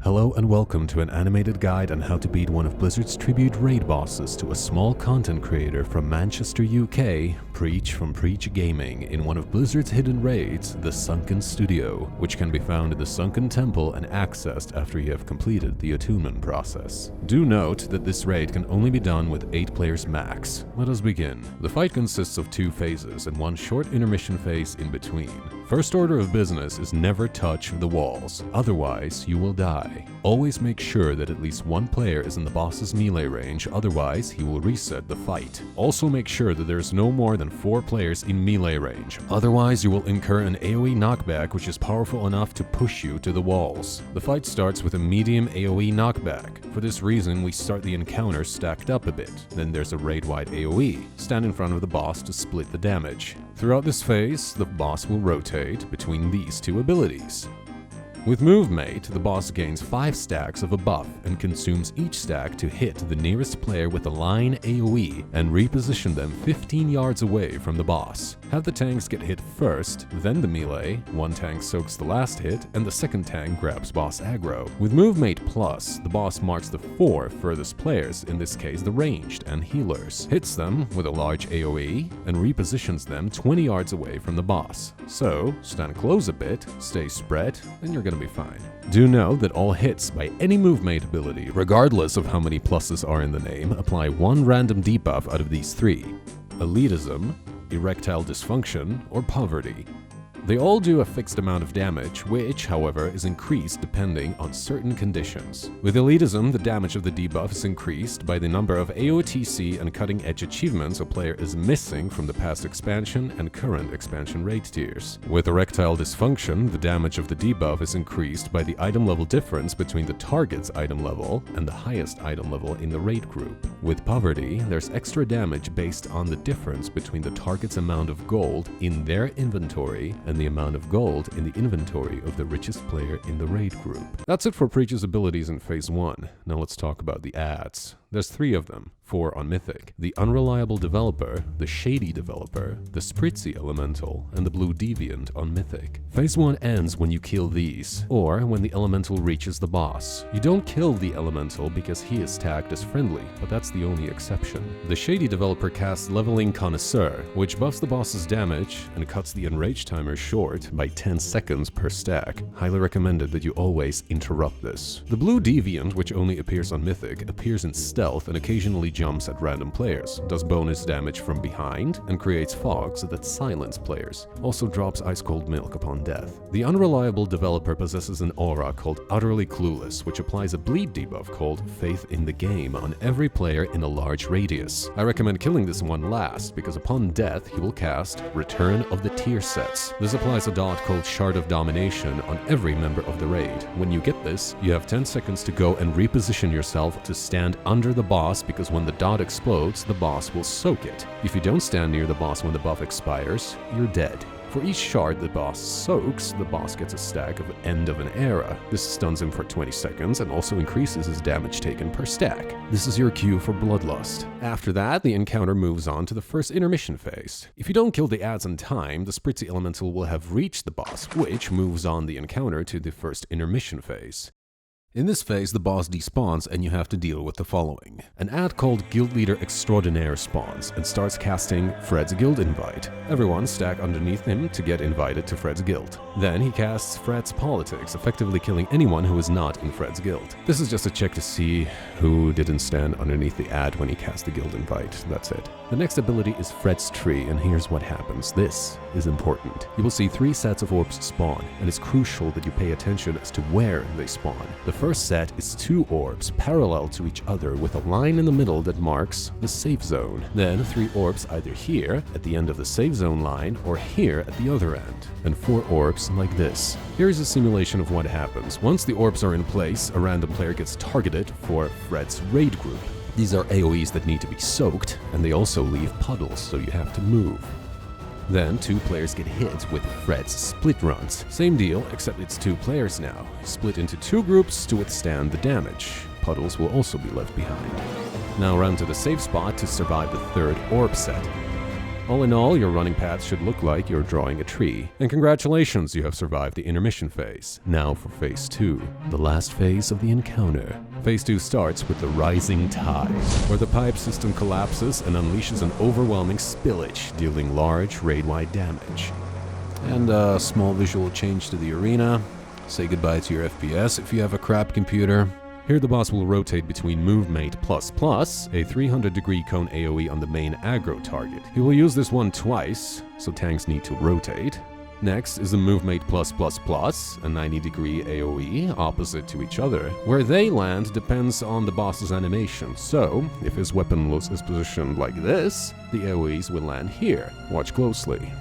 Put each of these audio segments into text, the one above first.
Hello and welcome to an animated guide on how to beat one of Blizzard's tribute raid bosses to a small content creator from Manchester, UK, Preach from Preach Gaming, in one of Blizzard's hidden raids, the Sunken Studio, which can be found in the Sunken Temple and accessed after you have completed the attunement process. Do note that this raid can only be done with 8 players max. Let us begin. The fight consists of 2 phases and one short intermission phase in between. First order of business is never touch the walls, otherwise you will die. Always make sure that at least one player is in the boss's melee range, otherwise he will reset the fight. Also make sure that there is no more than 4 players in melee range, otherwise you will incur an AoE knockback which is powerful enough to push you to the walls. The fight starts with a medium AoE knockback. For this reason we start the encounter stacked up a bit. Then there's a raid-wide AoE. Stand in front of the boss to split the damage. Throughout this phase, the boss will rotate between these 2 abilities. With Move Mate, the boss gains 5 stacks of a buff and consumes each stack to hit the nearest player with a line AoE and reposition them 15 yards away from the boss. Have the tanks get hit first, then the melee, one tank soaks the last hit, and the second tank grabs boss aggro. With Move Mate Plus, the boss marks the 4 furthest players, in this case the ranged and healers, hits them with a large AoE, and repositions them 20 yards away from the boss. So, stand close a bit, stay spread, and you're gonna be fine. Do know that all hits by any Move Mate ability, regardless of how many pluses are in the name, apply one random debuff out of these 3. Elitism, Erectile Dysfunction, or Poverty. They all do a fixed amount of damage, which, however, is increased depending on certain conditions. With Elitism, the damage of the debuff is increased by the number of AOTC and cutting-edge achievements a player is missing from the past expansion and current expansion raid tiers. With Erectile Dysfunction, the damage of the debuff is increased by the item level difference between the target's item level and the highest item level in the raid group. With Poverty, there's extra damage based on the difference between the target's amount of gold in their inventory and the amount of gold in the inventory of the richest player in the raid group. That's it for Preach's abilities in Phase 1. Now let's talk about the ads. There's 3 of them, 4 on Mythic: the Unreliable Developer, the Shady Developer, the Spritzy Elemental, and the Blue Deviant on Mythic. Phase 1 ends when you kill these, or when the Elemental reaches the boss. You don't kill the Elemental because he is tagged as friendly, but that's the only exception. The Shady Developer casts Leveling Connoisseur, which buffs the boss's damage and cuts the Enrage timer short by 10 seconds per stack. Highly recommended that you always interrupt this. The Blue Deviant, which only appears on Mythic, appears in stealth and occasionally jumps at random players, does bonus damage from behind, and creates fogs that silence players. Also drops ice cold milk upon death. The Unreliable Developer possesses an aura called Utterly Clueless, which applies a bleed debuff called Faith in the Game on every player in a large radius. I recommend killing this one last, because upon death he will cast Return of the Tier Sets. This applies a dot called Shard of Domination on every member of the raid. When you get this, you have 10 seconds to go and reposition yourself to stand under the boss, because when the dot explodes, the boss will soak it. If you don't stand near the boss when the buff expires, you're dead. For each shard the boss soaks, the boss gets a stack of End of an Era. This stuns him for 20 seconds and also increases his damage taken per stack. This is your cue for Bloodlust. After that, the encounter moves on to the first intermission phase. If you don't kill the ads in time, the Spritzy Elemental will have reached the boss, which moves on the encounter to the first intermission phase. In this phase, the boss despawns and you have to deal with the following. An ad called Guild Leader Extraordinaire spawns and starts casting Fred's Guild Invite. Everyone stack underneath him to get invited to Fred's guild. Then he casts Fred's Politics, effectively killing anyone who is not in Fred's guild. This is just a check to see who didn't stand underneath the ad when he cast the Guild Invite. That's it. The next ability is Fred's Tree, and here's what happens. This is important. You will see 3 sets of orbs spawn, and it's crucial that you pay attention as to where they spawn. The first set is 2 orbs parallel to each other with a line in the middle that marks the safe zone. Then 3 orbs either here at the end of the safe zone line or here at the other end, and 4 orbs like this. Here is a simulation of what happens. Once the orbs are in place, a random player gets targeted for Fred's raid group. These are AoEs that need to be soaked, and they also leave puddles, so you have to move. Then 2 players get hit with Fred's split runs. Same deal, except it's 2 players now. Split into 2 groups to withstand the damage. Puddles will also be left behind. Now run to the safe spot to survive the 3rd orb set. All in all, your running path should look like you're drawing a tree. And congratulations, you have survived the intermission phase. Now for phase 2, the last phase of the encounter. Phase 2 starts with the rising tide, where the pipe system collapses and unleashes an overwhelming spillage, dealing large raid-wide damage. And a small visual change to the arena. Say goodbye to your FPS if you have a crap computer. Here the boss will rotate between MoveMate++, a 300-degree cone AoE on the main aggro target. He will use this one twice, so tanks need to rotate. Next is the MoveMate++, a 90-degree AoE opposite to each other. Where they land depends on the boss's animation, so if his weapon is positioned like this, the AoEs will land here. Watch closely.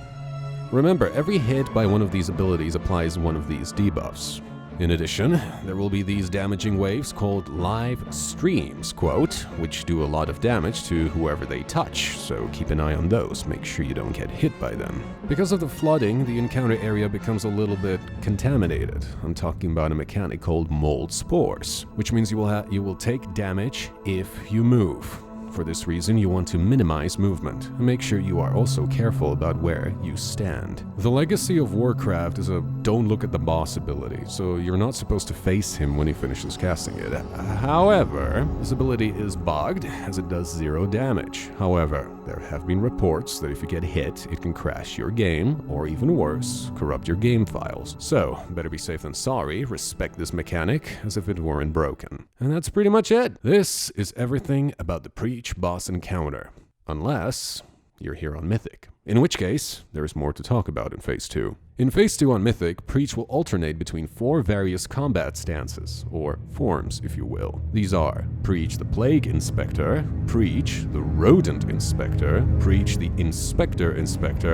Remember, every hit by one of these abilities applies one of these debuffs. In addition, there will be these damaging waves called live streams, quote, which do a lot of damage to whoever they touch, so keep an eye on those, make sure you don't get hit by them. Because of the flooding, the encounter area becomes a little bit contaminated. I'm talking about a mechanic called mold spores, which means you will take damage if you move. For this reason, you want to minimize movement, and make sure you are also careful about where you stand. The legacy of Warcraft is a don't look at the boss ability, so you're not supposed to face him when he finishes casting it. However, this ability is bugged, as it does 0 damage. However, there have been reports that if you get hit, it can crash your game, or even worse, corrupt your game files. So, better be safe than sorry, respect this mechanic as if it weren't broken. And that's pretty much it. This is everything about the Preach boss encounter, unless you're here on Mythic, in which case there is more to talk about in phase 2. In phase 2 on Mythic, Preach will alternate between 4 various combat stances, or forms if you will. These are Preach the Plague Inspector, Preach the Rodent Inspector, Preach the Inspector,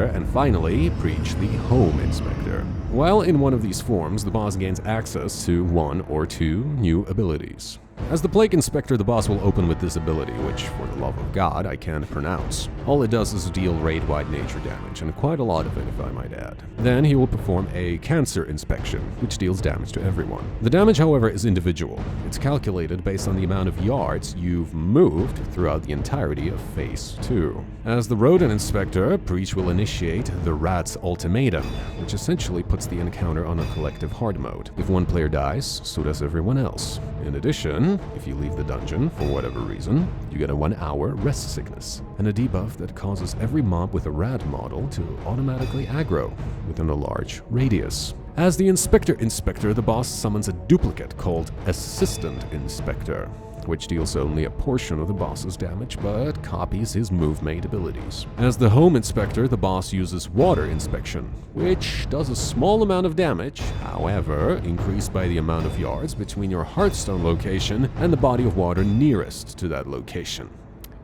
and finally, Preach the Home Inspector. While in one of these forms, the boss gains access to 1 or 2 new abilities. As the Plague Inspector, the boss will open with this ability, which, for the love of God, I can't pronounce. All it does is deal raid-wide nature damage, and quite a lot of it, if I might add. Then he will perform a Cancer Inspection, which deals damage to everyone. The damage, however, is individual. It's calculated based on the amount of yards you've moved throughout the entirety of Phase 2. As the Rodent Inspector, Preach will initiate the Rat's Ultimatum, which essentially puts the encounter on a collective hard mode. If one player dies, so does everyone else. In addition, if you leave the dungeon for whatever reason, you get a 1-hour rest sickness, and a debuff that causes every mob with a rad model to automatically aggro within a large radius. As the Inspector, the boss summons a duplicate called Assistant Inspector, which deals only a portion of the boss's damage but copies his MoveMate abilities. As the Home Inspector, the boss uses Water Inspection, which does a small amount of damage, however, increased by the amount of yards between your Hearthstone location and the body of water nearest to that location.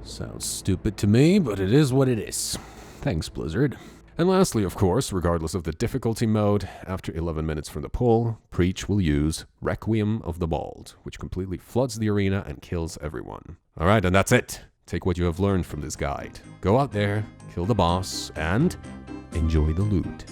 Sounds stupid to me, but it is what it is. Thanks, Blizzard. And lastly, of course, regardless of the difficulty mode, after 11 minutes from the pull, Preach will use Requiem of the Bald, which completely floods the arena and kills everyone. Alright, and that's it. Take what you have learned from this guide. Go out there, kill the boss, and enjoy the loot.